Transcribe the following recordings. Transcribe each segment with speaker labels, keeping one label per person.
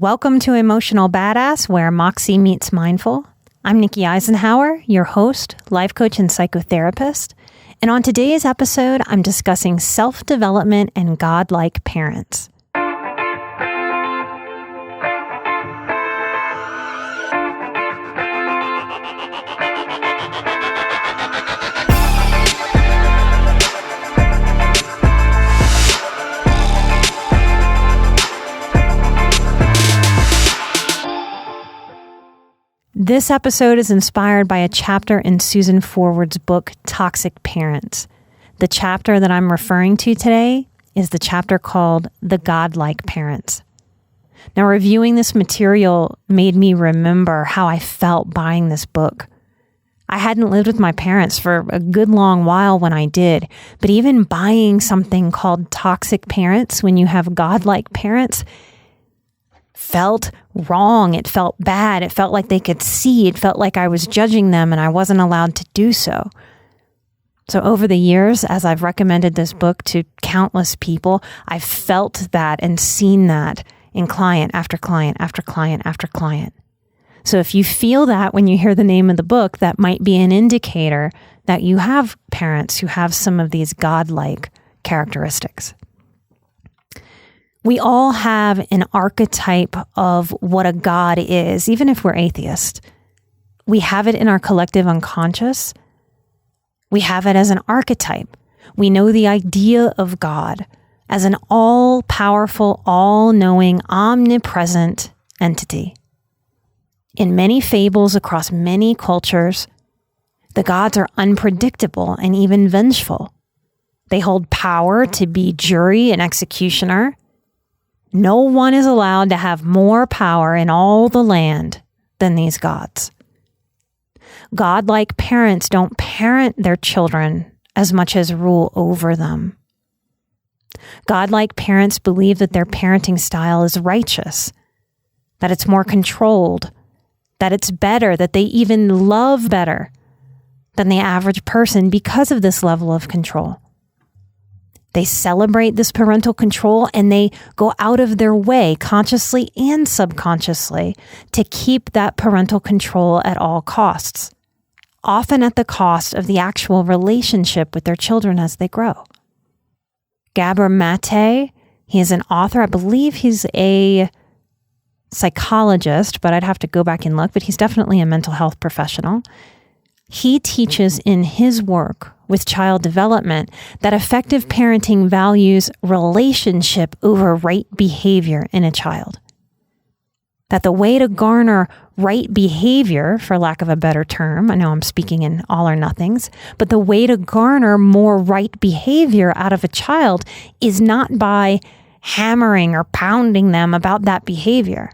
Speaker 1: Welcome to Emotional Badass, where Moxie meets mindful. I'm Nikki Eisenhower, your host, life coach, and psychotherapist. And on today's episode, I'm discussing self-development and godlike parents. This episode is inspired by a chapter in Susan Forward's book, Toxic Parents. The chapter that I'm referring to today is the chapter called The Godlike Parents. Now, reviewing this material made me remember how I felt buying this book. I hadn't lived with my parents for a good long while when I did, but even buying something called Toxic Parents when you have godlike parents felt wrong. It felt bad. It felt like they could see. It felt like I was judging them and I wasn't allowed to do so. So over the years, as I've recommended this book to countless people, I've felt that and seen that in client after client after client after client. So if you feel that when you hear the name of the book, that might be an indicator that you have parents who have some of these godlike characteristics. We all have an archetype of what a God is, even if we're atheists. We have it in our collective unconscious. We have it as an archetype. We know the idea of God as an all-powerful, all-knowing, omnipresent entity. In many fables across many cultures, the gods are unpredictable and even vengeful. They hold power to be jury and executioner. No one is allowed to have more power in all the land than these gods. Godlike parents don't parent their children as much as rule over them. Godlike parents believe that their parenting style is righteous, that it's more controlled, that it's better, that they even love better than the average person because of this level of control. They celebrate this parental control and they go out of their way, consciously and subconsciously, to keep that parental control at all costs, often at the cost of the actual relationship with their children as they grow. Gabor Mate, he is an author. I believe he's a psychologist, but I'd have to go back and look, but he's definitely a mental health professional. He teaches in his work with child development that effective parenting values relationship over right behavior in a child. That the way to garner right behavior, for lack of a better term, I know I'm speaking in all or nothings, but the way to garner more right behavior out of a child is not by hammering or pounding them about that behavior,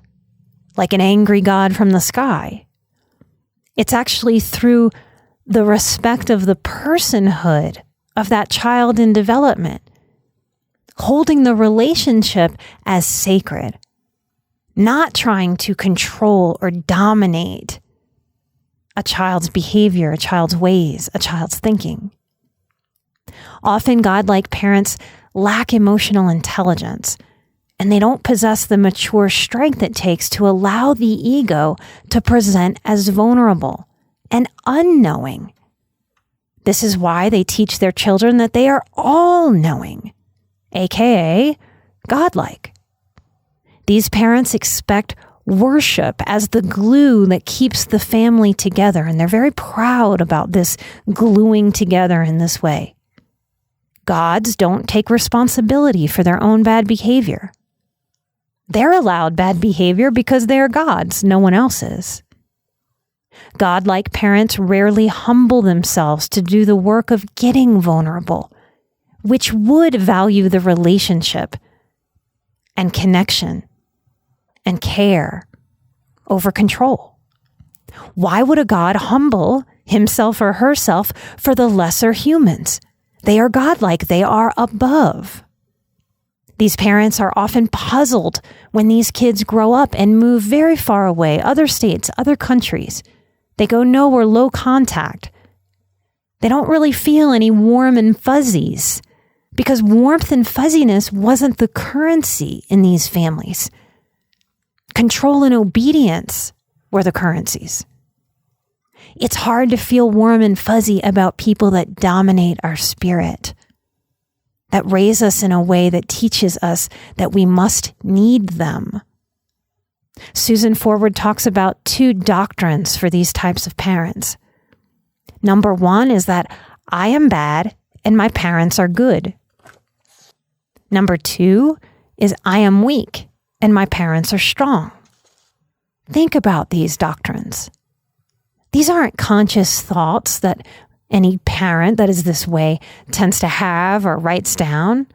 Speaker 1: like an angry God from the sky. It's actually through the respect of the personhood of that child in development, holding the relationship as sacred, not trying to control or dominate a child's behavior, a child's ways, a child's thinking. Often godlike parents lack emotional intelligence, and they don't possess the mature strength it takes to allow the ego to present as vulnerable and unknowing. This is why they teach their children that they are all-knowing, aka godlike. These parents expect worship as the glue that keeps the family together, and they're very proud about this gluing together in this way. Gods don't take responsibility for their own bad behavior. They're allowed bad behavior because they're gods, no one else is. Godlike parents rarely humble themselves to do the work of getting vulnerable, which would value the relationship and connection and care over control. Why would a God humble himself or herself for the lesser humans? They are godlike. They are above. These parents are often puzzled when these kids grow up and move very far away, other states, other countries. They go nowhere, low contact. They don't really feel any warm and fuzzies because warmth and fuzziness wasn't the currency in these families. Control and obedience were the currencies. It's hard to feel warm and fuzzy about people that dominate our spirit, that raise us in a way that teaches us that we must need them. Susan Forward talks about 2 doctrines for these types of parents. Number 1 is that I am bad and my parents are good. Number 2 is I am weak and my parents are strong. Think about these doctrines. These aren't conscious thoughts that any parent that is this way tends to have or writes down.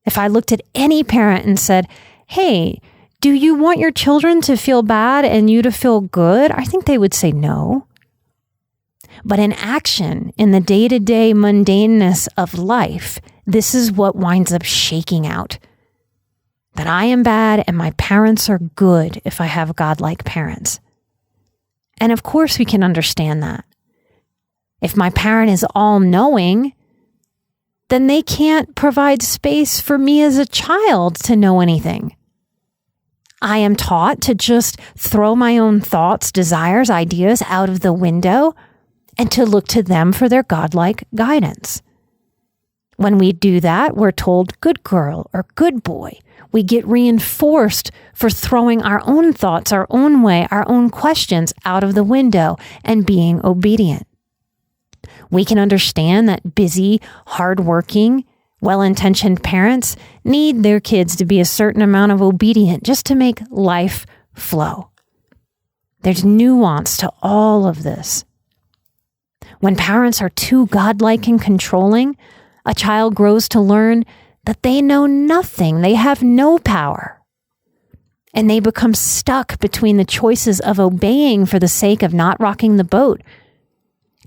Speaker 1: If I looked at any parent and said, hey, do you want your children to feel bad and you to feel good? I think they would say no. But in action, in the day-to-day mundaneness of life, this is what winds up shaking out. That I am bad and my parents are good if I have godlike parents. And of course we can understand that. If my parent is all-knowing, then they can't provide space for me as a child to know anything. I am taught to just throw my own thoughts, desires, ideas out of the window and to look to them for their godlike guidance. When we do that, we're told good girl or good boy. We get reinforced for throwing our own thoughts, our own way, our own questions out of the window and being obedient. We can understand that busy, hardworking, well-intentioned parents need their kids to be a certain amount of obedient just to make life flow. There's nuance to all of this. When parents are too godlike and controlling, a child grows to learn that they know nothing, they have no power. And they become stuck between the choices of obeying for the sake of not rocking the boat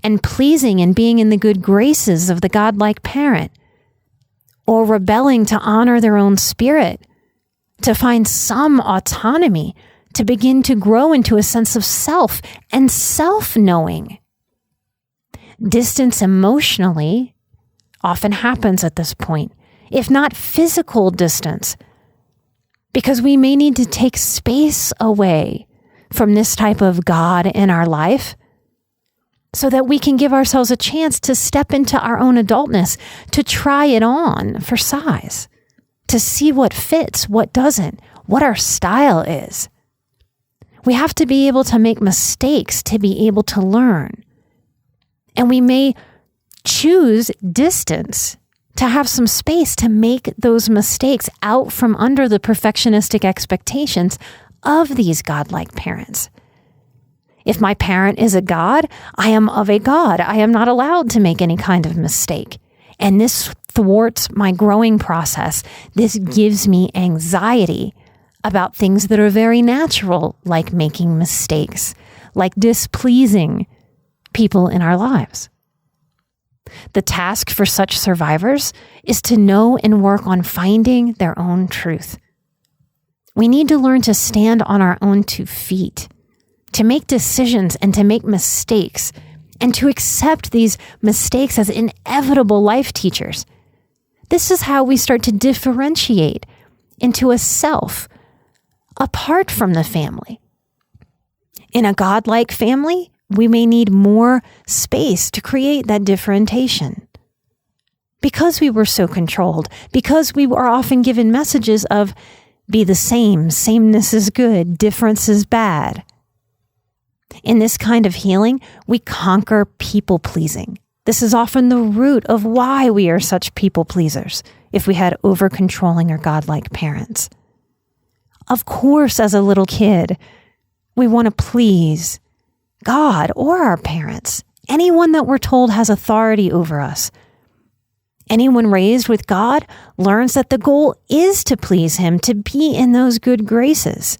Speaker 1: and pleasing and being in the good graces of the godlike parent, or rebelling to honor their own spirit, to find some autonomy, to begin to grow into a sense of self and self-knowing. Distance emotionally often happens at this point, if not physical distance, because we may need to take space away from this type of God in our life so that we can give ourselves a chance to step into our own adultness, to try it on for size, to see what fits, what doesn't, what our style is. We have to be able to make mistakes to be able to learn. And we may choose distance to have some space to make those mistakes out from under the perfectionistic expectations of these godlike parents. If my parent is a god, I am of a god. I am not allowed to make any kind of mistake. And this thwarts my growing process. This gives me anxiety about things that are very natural, like making mistakes, like displeasing people in our lives. The task for such survivors is to know and work on finding their own truth. We need to learn to stand on our own 2 feet, to make decisions and to make mistakes, and to accept these mistakes as inevitable life teachers. This is how we start to differentiate into a self apart from the family. In a godlike family, we may need more space to create that differentiation. Because we were so controlled, because we were often given messages of be the same, sameness is good, difference is bad. In this kind of healing, we conquer people-pleasing. This is often the root of why we are such people-pleasers, if we had over-controlling or godlike parents. Of course, as a little kid, we want to please God or our parents, anyone that we're told has authority over us. Anyone raised with God learns that the goal is to please Him, to be in those good graces.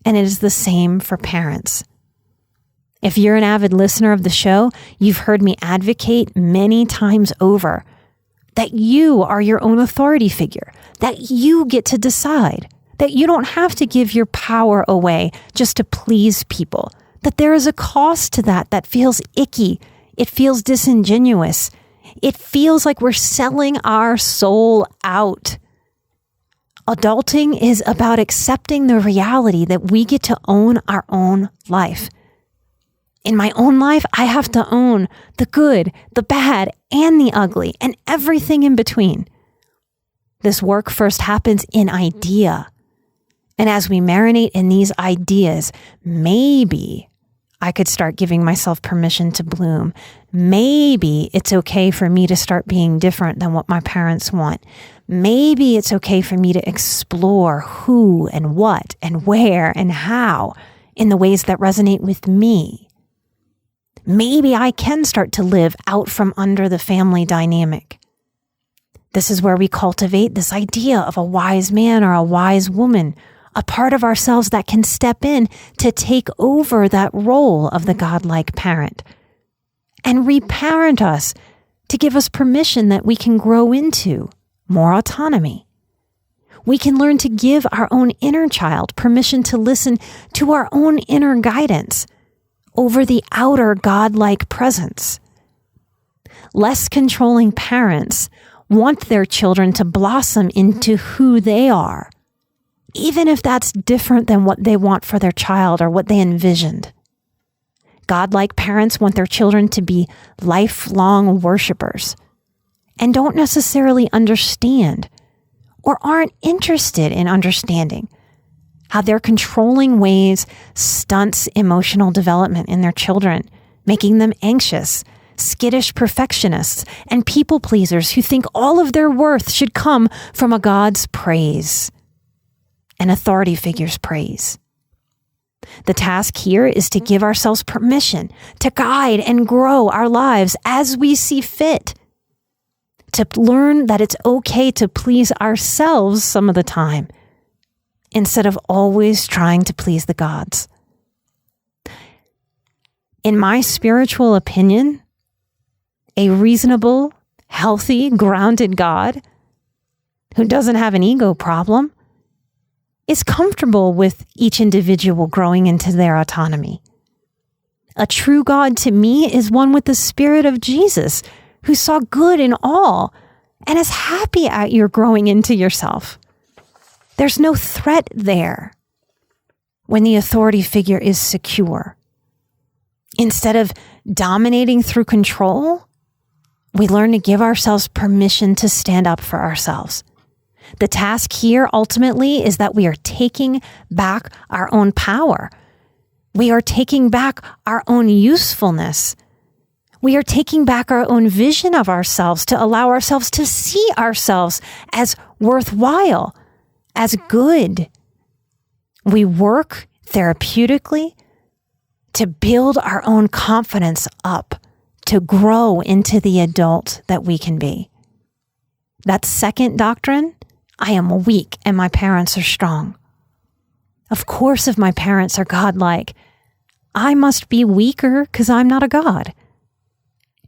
Speaker 1: And it is the same for parents. If you're an avid listener of the show, you've heard me advocate many times over that you are your own authority figure, that you get to decide, that you don't have to give your power away just to please people, that there is a cost to that feels icky. It feels disingenuous. It feels like we're selling our soul out. Adulting is about accepting the reality that we get to own our own life. In my own life, I have to own the good, the bad, and the ugly, and everything in between. This work first happens in idea. And as we marinate in these ideas, maybe I could start giving myself permission to bloom. Maybe it's okay for me to start being different than what my parents want. Maybe it's okay for me to explore who and what and where and how in the ways that resonate with me. Maybe I can start to live out from under the family dynamic. This is where we cultivate this idea of a wise man or a wise woman, a part of ourselves that can step in to take over that role of the godlike parent and reparent us to give us permission that we can grow into more autonomy. We can learn to give our own inner child permission to listen to our own inner guidance over the outer godlike presence. Less controlling parents want their children to blossom into who they are, even if that's different than what they want for their child or what they envisioned. Godlike parents want their children to be lifelong worshipers and don't necessarily understand or aren't interested in understanding how their controlling ways stunts emotional development in their children, making them anxious, skittish perfectionists, and people pleasers who think all of their worth should come from a God's praise, an authority figure's praise. The task here is to give ourselves permission to guide and grow our lives as we see fit, to learn that it's okay to please ourselves some of the time, instead of always trying to please the gods. In my spiritual opinion, a reasonable, healthy, grounded God who doesn't have an ego problem is comfortable with each individual growing into their autonomy. A true God to me is one with the spirit of Jesus, who saw good in all and is happy at your growing into yourself. There's no threat there when the authority figure is secure. Instead of dominating through control, we learn to give ourselves permission to stand up for ourselves. The task here ultimately is that we are taking back our own power. We are taking back our own usefulness. We are taking back our own vision of ourselves to allow ourselves to see ourselves as worthwhile, as good. We work therapeutically to build our own confidence up, to grow into the adult that we can be. That second doctrine, I am weak and my parents are strong. Of course, if my parents are godlike, I must be weaker because I'm not a god.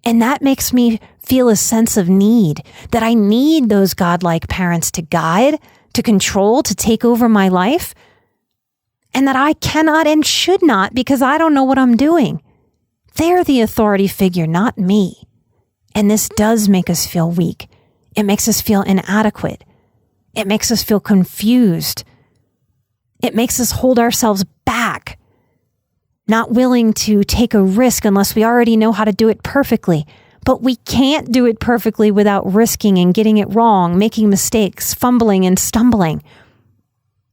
Speaker 1: And that makes me feel a sense of need, that I need those godlike parents to guide, to control, to take over my life, and that I cannot and should not because I don't know what I'm doing. They're the authority figure, not me. And this does make us feel weak. It makes us feel inadequate. It makes us feel confused. It makes us hold ourselves back, not willing to take a risk unless we already know how to do it perfectly. But we can't do it perfectly without risking and getting it wrong, making mistakes, fumbling and stumbling.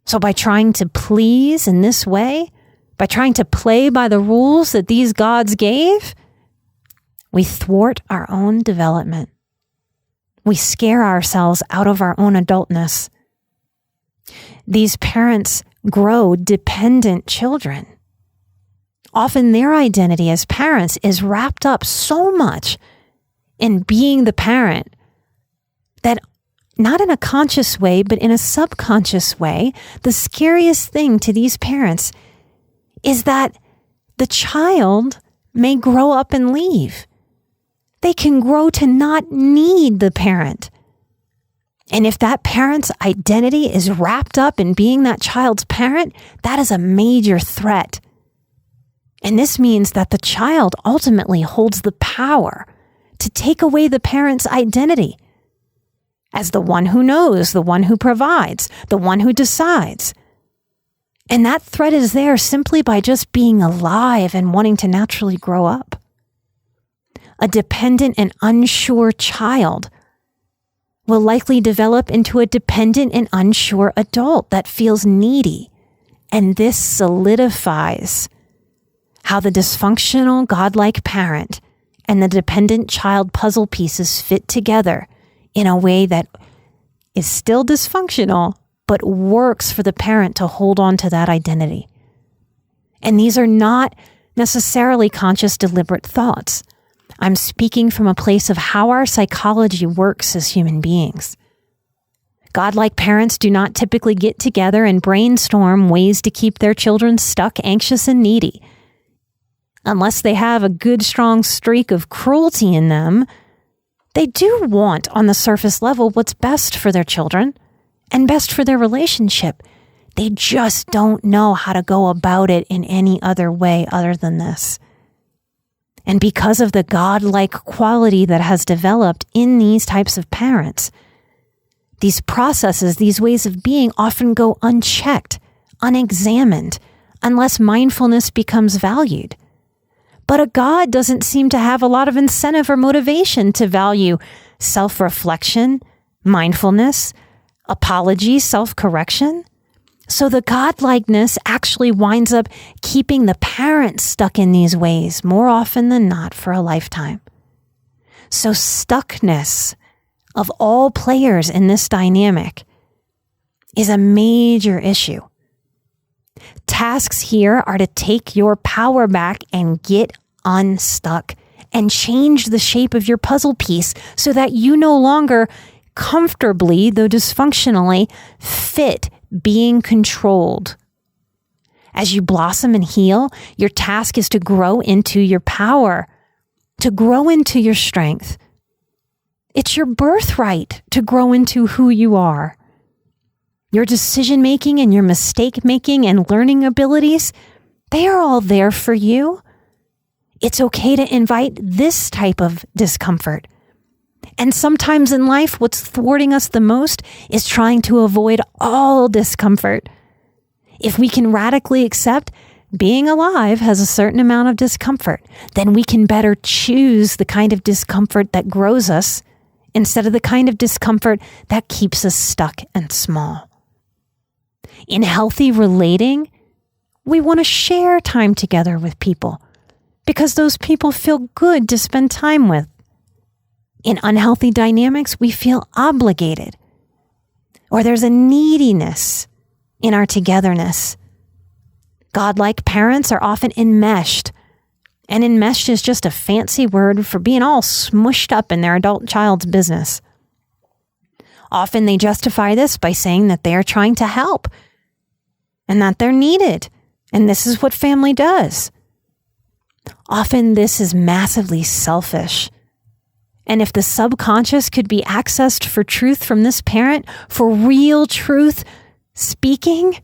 Speaker 1: So by trying to please in this way, by trying to play by the rules that these gods gave, we thwart our own development. We scare ourselves out of our own adultness. These parents grow dependent children. Often their identity as parents is wrapped up so much in being the parent that, not in a conscious way, but in a subconscious way, the scariest thing to these parents is that the child may grow up and leave. They can grow to not need the parent. And if that parent's identity is wrapped up in being that child's parent, that is a major threat. And this means that the child ultimately holds the power to take away the parent's identity. as the one who knows, the one who provides, the one who decides. And that threat is there simply by just being alive and wanting to naturally grow up. A dependent and unsure child will likely develop into a dependent and unsure adult that feels needy. And this solidifies how the dysfunctional godlike parent and the dependent child puzzle pieces fit together in a way that is still dysfunctional, but works for the parent to hold on to that identity. And these are not necessarily conscious, deliberate thoughts. I'm speaking from a place of how our psychology works as human beings. Godlike parents do not typically get together and brainstorm ways to keep their children stuck, anxious, and needy. Unless they have a good, strong streak of cruelty in them, they do want, on the surface level, what's best for their children and best for their relationship. They just don't know how to go about it in any other way other than this. And because of the godlike quality that has developed in these types of parents, these processes, these ways of being often go unchecked, unexamined, unless mindfulness becomes valued. But a God doesn't seem to have a lot of incentive or motivation to value self-reflection, mindfulness, apology, self-correction. So the godlikeness actually winds up keeping the parent stuck in these ways more often than not for a lifetime. So stuckness of all players in this dynamic is a major issue. Tasks here are to take your power back and get unstuck and change the shape of your puzzle piece so that you no longer comfortably, though dysfunctionally, fit being controlled. As you blossom and heal, your task is to grow into your power, to grow into your strength. It's your birthright to grow into who you are. Your decision-making and your mistake-making and learning abilities, they are all there for you. It's okay to invite this type of discomfort. And sometimes in life, what's thwarting us the most is trying to avoid all discomfort. If we can radically accept being alive has a certain amount of discomfort, then we can better choose the kind of discomfort that grows us instead of the kind of discomfort that keeps us stuck and small. In healthy relating, we want to share time together with people because those people feel good to spend time with. In unhealthy dynamics, we feel obligated, or there's a neediness in our togetherness. Godlike parents are often enmeshed, and enmeshed is just a fancy word for being all smushed up in their adult child's business. Often they justify this by saying that they are trying to help and that they're needed, and this is what family does. Often this is massively selfish. And if the subconscious could be accessed for truth from this parent, for real truth speaking,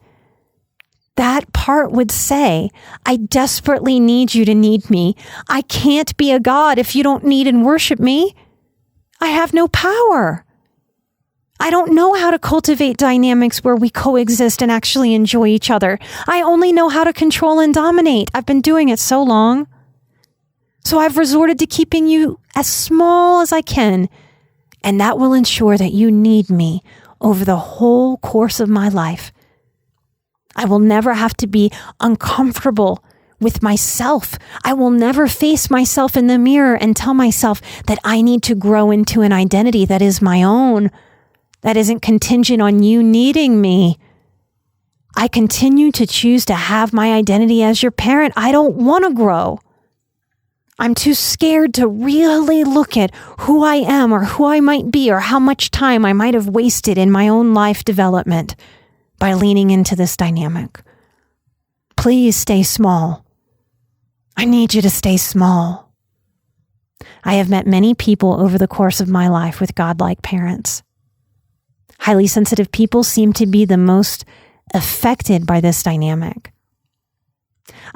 Speaker 1: that part would say, I desperately need you to need me. I can't be a God if you don't need and worship me. I have no power. I don't know how to cultivate dynamics where we coexist and actually enjoy each other. I only know how to control and dominate. I've been doing it so long. So I've resorted to keeping you as small as I can, and that will ensure that you need me over the whole course of my life. I will never have to be uncomfortable with myself. I will never face myself in the mirror and tell myself that I need to grow into an identity that is my own, that isn't contingent on you needing me. I continue to choose to have my identity as your parent. I don't want to grow. I'm too scared to really look at who I am or who I might be or how much time I might have wasted in my own life development by leaning into this dynamic. Please stay small. I need you to stay small. I have met many people over the course of my life with godlike parents. Highly sensitive people seem to be the most affected by this dynamic.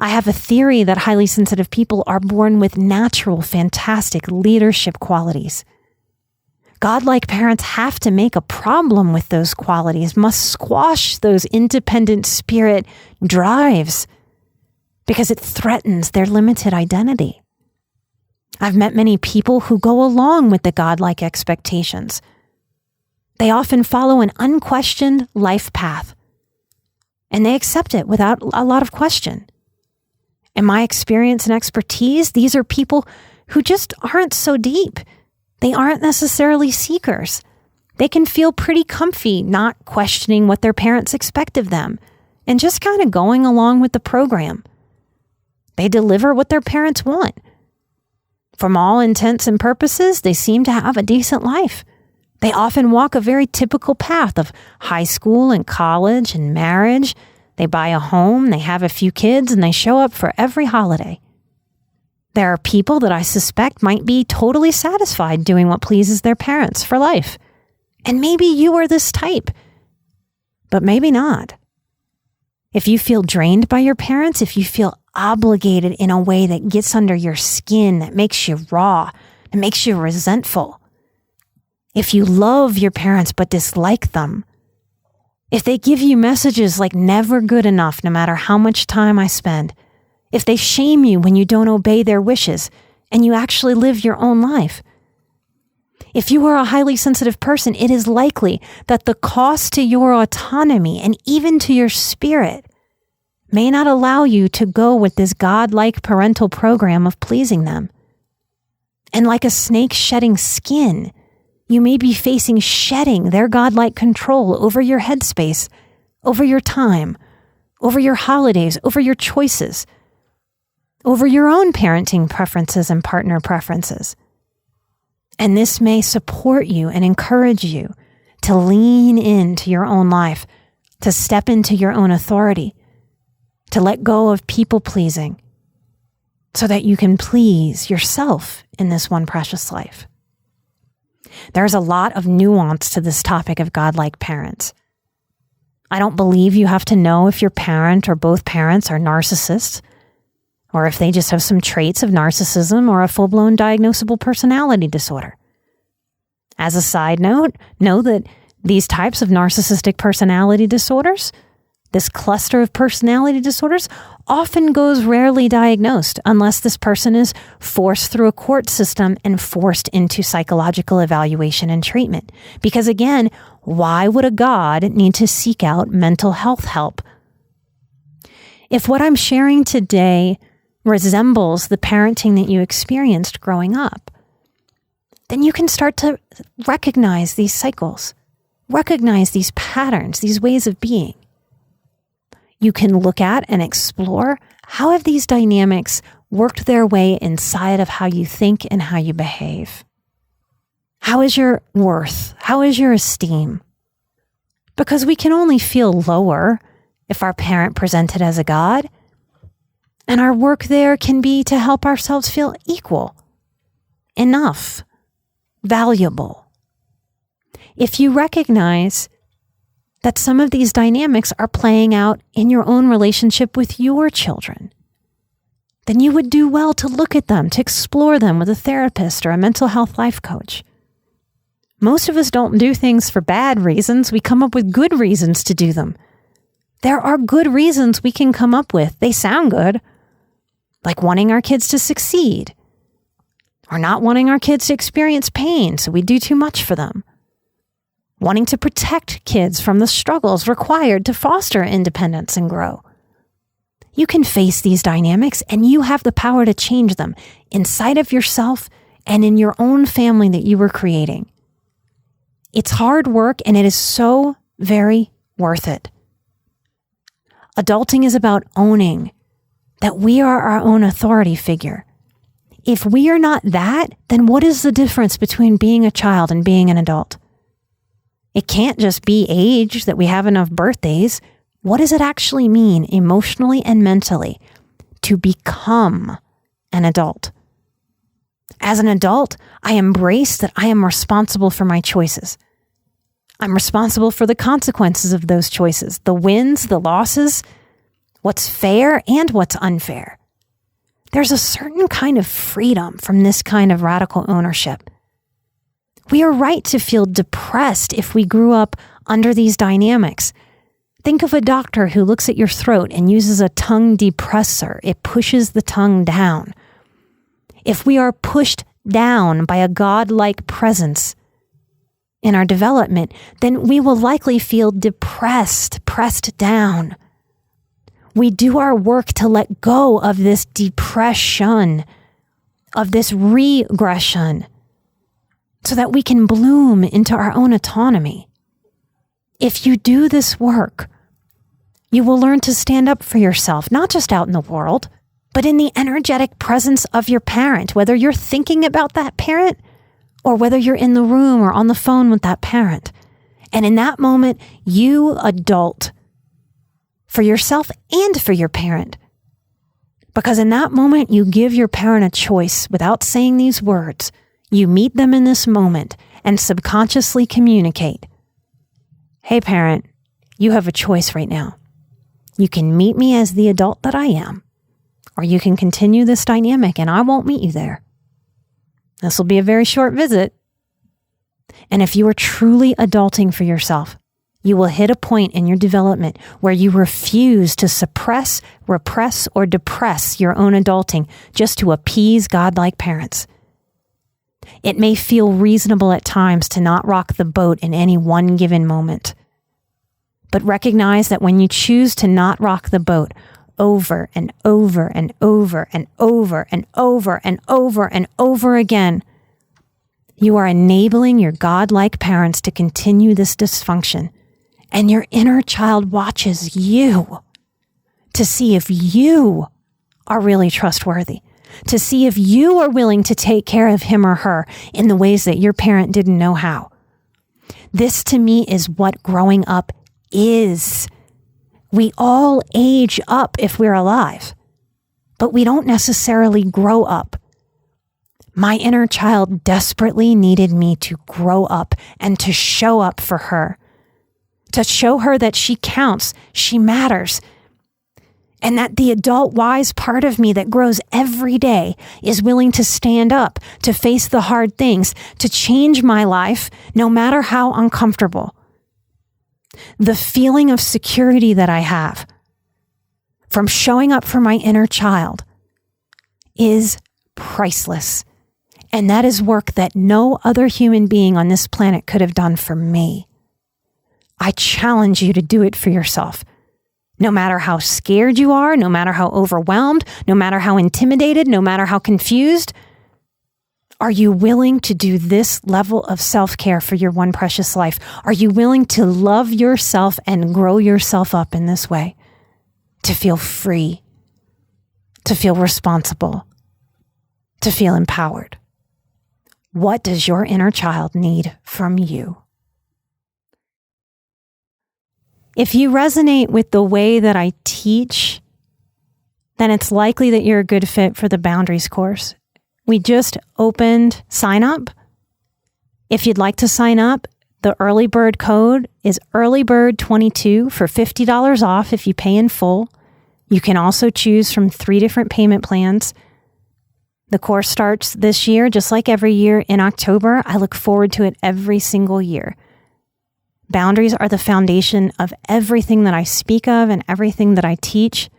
Speaker 1: I have a theory that highly sensitive people are born with natural, fantastic leadership qualities. Godlike parents have to make a problem with those qualities, must squash those independent spirit drives because it threatens their limited identity. I've met many people who go along with the godlike expectations. They often follow an unquestioned life path, and they accept it without a lot of question. In my experience and expertise, these are people who just aren't so deep. They aren't necessarily seekers. They can feel pretty comfy not questioning what their parents expect of them and just kind of going along with the program. They deliver what their parents want. From all intents and purposes, they seem to have a decent life. They often walk a very typical path of high school and college and marriage. They buy a home, they have a few kids, and they show up for every holiday. There are people that I suspect might be totally satisfied doing what pleases their parents for life. And maybe you are this type, but maybe not. If you feel drained by your parents, if you feel obligated in a way that gets under your skin, that makes you raw, that makes you resentful, if you love your parents but dislike them, if they give you messages like never good enough no matter how much time I spend, if they shame you when you don't obey their wishes and you actually live your own life, if you are a highly sensitive person, it is likely that the cost to your autonomy and even to your spirit may not allow you to go with this godlike parental program of pleasing them. And like a snake shedding skin, you may be facing shedding their godlike control over your headspace, over your time, over your holidays, over your choices, over your own parenting preferences and partner preferences. And this may support you and encourage you to lean into your own life, to step into your own authority, to let go of people pleasing so that you can please yourself in this one precious life. There's a lot of nuance to this topic of godlike parents. I don't believe you have to know if your parent or both parents are narcissists, or if they just have some traits of narcissism or a full-blown diagnosable personality disorder. As a side note, know that these types of narcissistic personality disorders, this cluster of personality disorders, often goes rarely diagnosed unless this person is forced through a court system and forced into psychological evaluation and treatment. Because again, why would a God need to seek out mental health help? If what I'm sharing today resembles the parenting that you experienced growing up, then you can start to recognize these cycles, recognize these patterns, these ways of being. You can look at and explore how have these dynamics worked their way inside of how you think and how you behave. How is your worth? How is your esteem? Because we can only feel lower if our parent presented as a God. And our work there can be to help ourselves feel equal, enough, valuable. If you recognize that some of these dynamics are playing out in your own relationship with your children, then you would do well to look at them, to explore them with a therapist or a mental health life coach. Most of us don't do things for bad reasons. We come up with good reasons to do them. There are good reasons we can come up with. They sound good. Like wanting our kids to succeed, or not wanting our kids to experience pain, so we do too much for them. Wanting to protect kids from the struggles required to foster independence and grow. You can face these dynamics, and you have the power to change them inside of yourself and in your own family that you were creating. It's hard work, and it is so very worth it. Adulting is about owning that we are our own authority figure. If we are not that, then what is the difference between being a child and being an adult? It can't just be age, that we have enough birthdays. What does it actually mean emotionally and mentally to become an adult? As an adult, I embrace that I am responsible for my choices. I'm responsible for the consequences of those choices, the wins, the losses, what's fair and what's unfair. There's a certain kind of freedom from this kind of radical ownership. We are right to feel depressed if we grew up under these dynamics. Think of a doctor who looks at your throat and uses a tongue depressor. It pushes the tongue down. If we are pushed down by a godlike presence in our development, then we will likely feel depressed, pressed down. We do our work to let go of this depression, of this regression, so that we can bloom into our own autonomy. If you do this work, you will learn to stand up for yourself, not just out in the world, but in the energetic presence of your parent, whether you're thinking about that parent or whether you're in the room or on the phone with that parent. And in that moment, you adult for yourself and for your parent. Because in that moment, you give your parent a choice without saying these words. You meet them in this moment and subconsciously communicate. Hey, parent, you have a choice right now. You can meet me as the adult that I am, or you can continue this dynamic and I won't meet you there. This will be a very short visit. And if you are truly adulting for yourself, you will hit a point in your development where you refuse to suppress, repress, or depress your own adulting just to appease godlike parents. It may feel reasonable at times to not rock the boat in any one given moment. But recognize that when you choose to not rock the boat over and over and over and over and over and over and over again, you are enabling your godlike parents to continue this dysfunction. And your inner child watches you to see if you are really trustworthy, to see if you are willing to take care of him or her in the ways that your parent didn't know how. This to me is what growing up is. We all age up if we're alive, but we don't necessarily grow up. My inner child desperately needed me to grow up and to show up for her, to show her that she counts, she matters, and that the adult wise part of me that grows every day is willing to stand up, to face the hard things, to change my life no matter how uncomfortable. The feeling of security that I have from showing up for my inner child is priceless. And that is work that no other human being on this planet could have done for me. I challenge you to do it for yourself. No matter how scared you are, no matter how overwhelmed, no matter how intimidated, no matter how confused, are you willing to do this level of self-care for your one precious life? Are you willing to love yourself and grow yourself up in this way? To feel free, to feel responsible, to feel empowered. What does your inner child need from you? If you resonate with the way that I teach, then it's likely that you're a good fit for the Boundaries course. We just opened sign up. If you'd like to sign up, the early bird code is earlybird22 for $50 off if you pay in full. You can also choose from 3 different payment plans. The course starts this year, just like every year in October. I look forward to it every single year. Boundaries are the foundation of everything that I speak of and everything that I teach.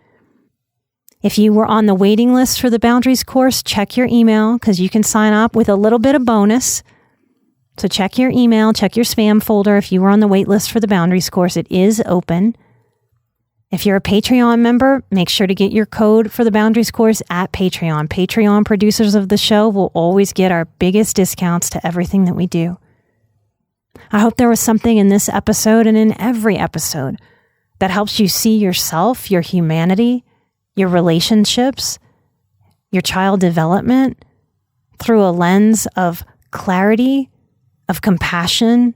Speaker 1: If you were on the waiting list for the Boundaries course, check your email because you can sign up with a little bit of bonus. So check your email, check your spam folder. If you were on the wait list for the Boundaries course, it is open. If you're a Patreon member, make sure to get your code for the Boundaries course at Patreon. Patreon producers of the show will always get our biggest discounts to everything that we do. I hope there was something in this episode and in every episode that helps you see yourself, your humanity, your relationships, your child development through a lens of clarity, of compassion,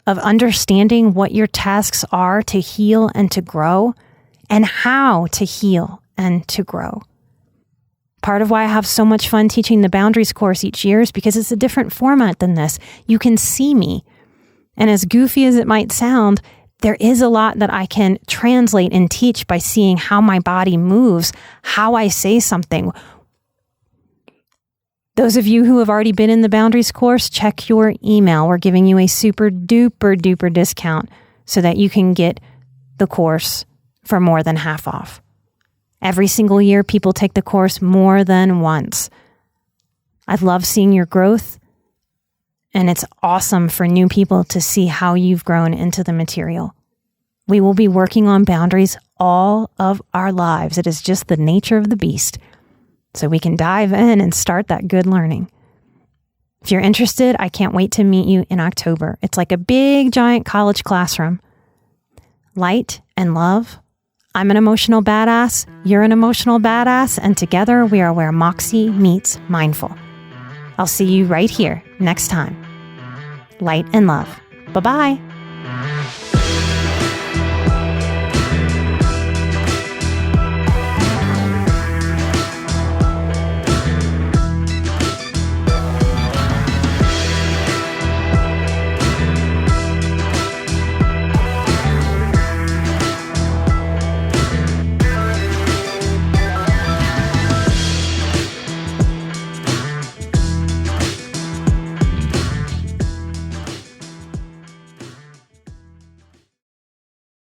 Speaker 1: of understanding what your tasks are to heal and to grow, and how to heal and to grow. Part of why I have so much fun teaching the Boundaries course each year is because it's a different format than this. You can see me. And as goofy as it might sound, there is a lot that I can translate and teach by seeing how my body moves, how I say something, Those of you who have already been in the Boundaries course, check your email. We're giving you a super duper duper discount so that you can get the course for more than half off. Every single year, people take the course more than once. I love seeing your growth, and it's awesome for new people to see how you've grown into the material. We will be working on boundaries all of our lives. It is just the nature of the beast. So we can dive in and start that good learning. If you're interested, I can't wait to meet you in October. It's like a big, giant college classroom. Light and love. I'm an emotional badass. You're an emotional badass. And together we are where Moxie meets mindful. I'll see you right here next time. Light and love. Bye-bye.